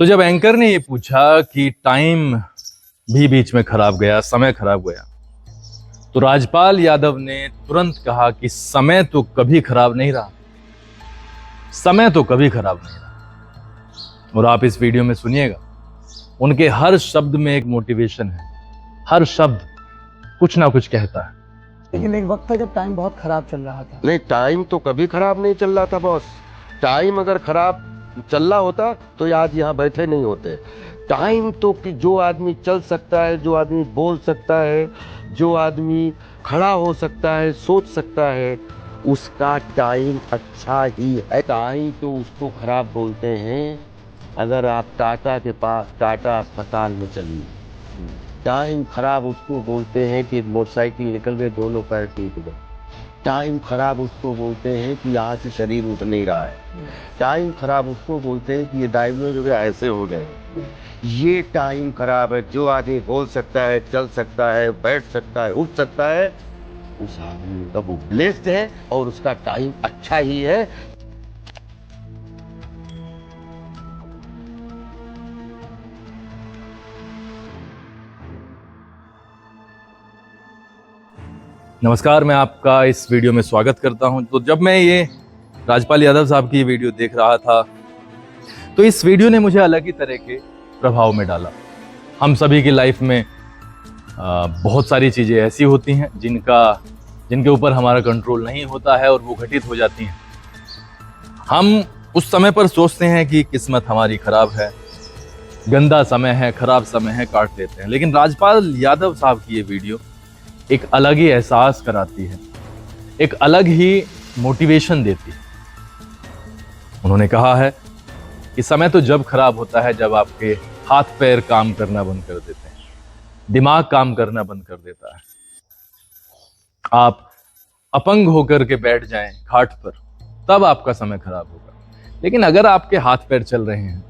तो जब एंकर ने ये पूछा कि टाइम भी बीच में खराब गया, समय खराब गया, तो राजपाल यादव ने तुरंत कहा कि समय तो कभी खराब नहीं रहा, समय तो कभी खराब नहीं रहा। और आप इस वीडियो में सुनिएगा, उनके हर शब्द में एक मोटिवेशन है, हर शब्द कुछ ना कुछ कहता है। लेकिन एक वक्त था जब टाइम बहुत खराब चल रहा था। नहीं, टाइम तो कभी खराब नहीं चल रहा था बॉस। टाइम अगर खराब चल रहा होता तो आज यहाँ बैठे नहीं होते। टाइम तो कि जो आदमी चल सकता है, जो आदमी बोल सकता है, जो आदमी खड़ा हो सकता है, सोच सकता है, उसका टाइम अच्छा ही है। टाइम तो उसको खराब बोलते हैं अगर आप टाटा के पास टाटा अस्पताल में चलिए। टाइम खराब उसको बोलते हैं कि मोटरसाइकिल निकल गए, दोनों पैर टूट गए। टाइम खराब उसको बोलते हैं कि यहाँ से शरीर उठ नहीं रहा है। टाइम खराब उसको बोलते हैं कि ये डायग्नोज हो गया, ऐसे हो गए। ये टाइम खराब है। जो आदमी बोल सकता है, चल सकता है, बैठ सकता है, उठ सकता है, उस आदमी का वो ब्लेस्ड है और उसका टाइम अच्छा ही है। नमस्कार, मैं आपका इस वीडियो में स्वागत करता हूं। तो जब मैं ये राजपाल यादव साहब की वीडियो देख रहा था तो इस वीडियो ने मुझे अलग ही तरह के प्रभाव में डाला। हम सभी की लाइफ में बहुत सारी चीज़ें ऐसी होती हैं जिनके ऊपर हमारा कंट्रोल नहीं होता है और वो घटित हो जाती हैं। हम उस समय पर सोचते हैं कि किस्मत हमारी खराब है, गंदा समय है, खराब समय है, काट लेते हैं। लेकिन राजपाल यादव साहब की ये वीडियो एक अलग ही एहसास कराती है, एक अलग ही मोटिवेशन देती है। उन्होंने कहा है कि समय तो जब खराब होता है जब आपके हाथ पैर काम करना बंद कर देते हैं, दिमाग काम करना बंद कर देता है, आप अपंग होकर के बैठ जाएं खाट पर, तब आपका समय खराब होगा। लेकिन अगर आपके हाथ पैर चल रहे हैं,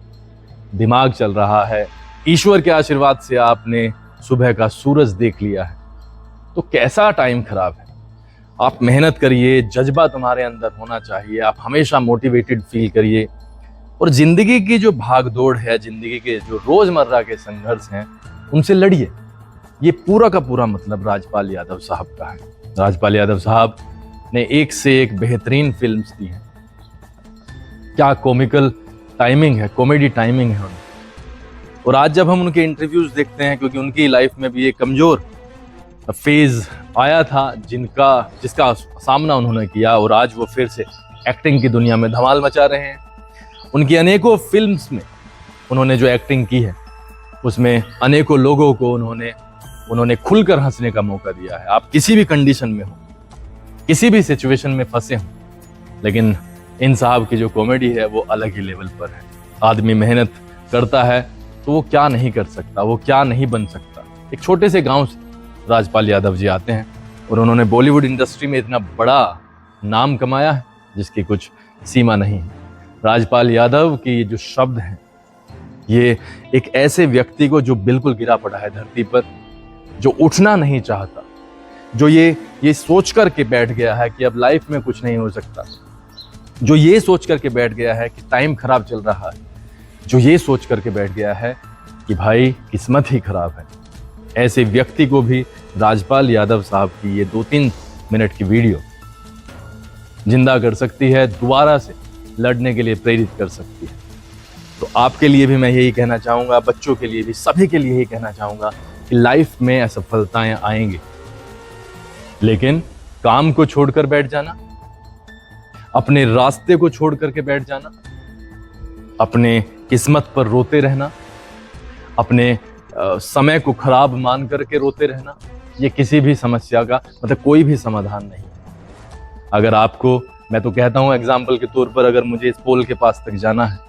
दिमाग चल रहा है, ईश्वर के आशीर्वाद से आपने सुबह का सूरज देख लिया है, तो कैसा टाइम खराब है। आप मेहनत करिए, जज्बा तुम्हारे अंदर होना चाहिए, आप हमेशा मोटिवेटेड फील करिए और जिंदगी की जो भागदौड़ है, जिंदगी के जो रोजमर्रा के संघर्ष हैं, उनसे लड़िए। ये पूरा का पूरा मतलब राजपाल यादव साहब का है। राजपाल यादव साहब ने एक से एक बेहतरीन फिल्म्स दी हैं। क्या कॉमिकल टाइमिंग है, कॉमेडी टाइमिंग है उनकी। और आज जब हम उनके इंटरव्यूज देखते हैं, क्योंकि उनकी लाइफ में भी एक कमजोर फेज आया था जिसका सामना उन्होंने किया, और आज वो फिर से एक्टिंग की दुनिया में धमाल मचा रहे हैं। उनकी अनेकों फिल्म्स में उन्होंने जो एक्टिंग की है, उसमें अनेकों लोगों को उन्होंने खुलकर हंसने का मौका दिया है। आप किसी भी कंडीशन में हो, किसी भी सिचुएशन में फंसे हो, लेकिन इन साहब की जो कॉमेडी है वो अलग ही लेवल पर है। आदमी मेहनत करता है तो वो क्या नहीं कर सकता, वो क्या नहीं बन सकता। एक छोटे से गांव से राजपाल यादव जी आते हैं और उन्होंने बॉलीवुड इंडस्ट्री में इतना बड़ा नाम कमाया है जिसकी कुछ सीमा नहीं है। राजपाल यादव की जो शब्द हैं, ये एक ऐसे व्यक्ति को जो बिल्कुल गिरा पड़ा है धरती पर, जो उठना नहीं चाहता, जो ये सोच करके बैठ गया है कि अब लाइफ में कुछ नहीं हो सकता, जो ये सोच करके बैठ गया है कि टाइम खराब चल रहा है, जो ये सोच करके बैठ गया है कि भाई किस्मत ही खराब है। ऐसे व्यक्ति को भी राजपाल यादव साहब की ये 2-3 मिनट की वीडियो जिंदा कर सकती है, दोबारा से लड़ने के लिए प्रेरित कर सकती है। तो आपके लिए भी मैं यही कहना चाहूँगा, बच्चों के लिए भी, सभी के लिए यही कहना चाहूँगा कि लाइफ में असफलताएं आएंगी, लेकिन काम को छोड़कर बैठ जाना, अपने रास्ते को छोड़ करके बैठ जाना, अपने किस्मत पर रोते रहना, अपने समय को खराब मान करके रोते रहना, ये किसी भी समस्या का मतलब कोई भी समाधान नहीं है। अगर आपको, मैं तो कहता हूँ एग्जाम्पल के तौर पर, अगर मुझे इस पोल के पास तक जाना है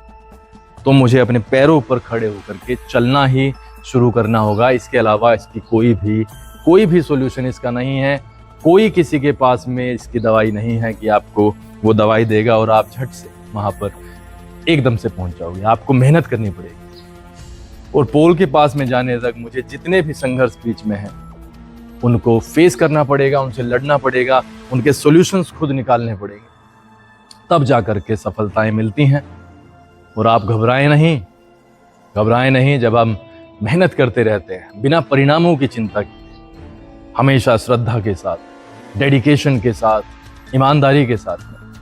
तो मुझे अपने पैरों पर खड़े होकर के चलना ही शुरू करना होगा। इसके अलावा इसकी कोई भी सॉल्यूशन इसका नहीं है। कोई किसी के पास में इसकी दवाई नहीं है कि आपको वो दवाई देगा और आप झट से वहां पर एकदम से पहुंच जाओगे। आपको मेहनत करनी पड़ेगी और पोल के पास में जाने तक मुझे जितने भी संघर्ष बीच में हैं उनको फेस करना पड़ेगा, उनसे लड़ना पड़ेगा, उनके सॉल्यूशंस खुद निकालने पड़ेंगे, तब जाकर के सफलताएं मिलती हैं। और आप घबराएं नहीं, घबराएं नहीं जब हम मेहनत करते रहते हैं बिना परिणामों की चिंता किए, हमेशा श्रद्धा के साथ, डेडिकेशन के साथ, ईमानदारी के साथ में,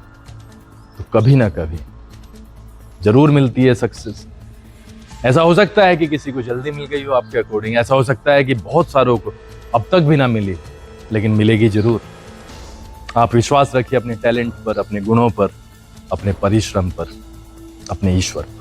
तो कभी ना कभी जरूर मिलती है सक्सेस। ऐसा हो सकता है कि किसी को जल्दी मिल गई हो आपके अकॉर्डिंग, ऐसा हो सकता है कि बहुत सारों को अब तक भी ना मिली, लेकिन मिलेगी जरूर। आप विश्वास रखिए अपने टैलेंट पर, अपने गुणों पर, अपने परिश्रम पर, अपने ईश्वर पर।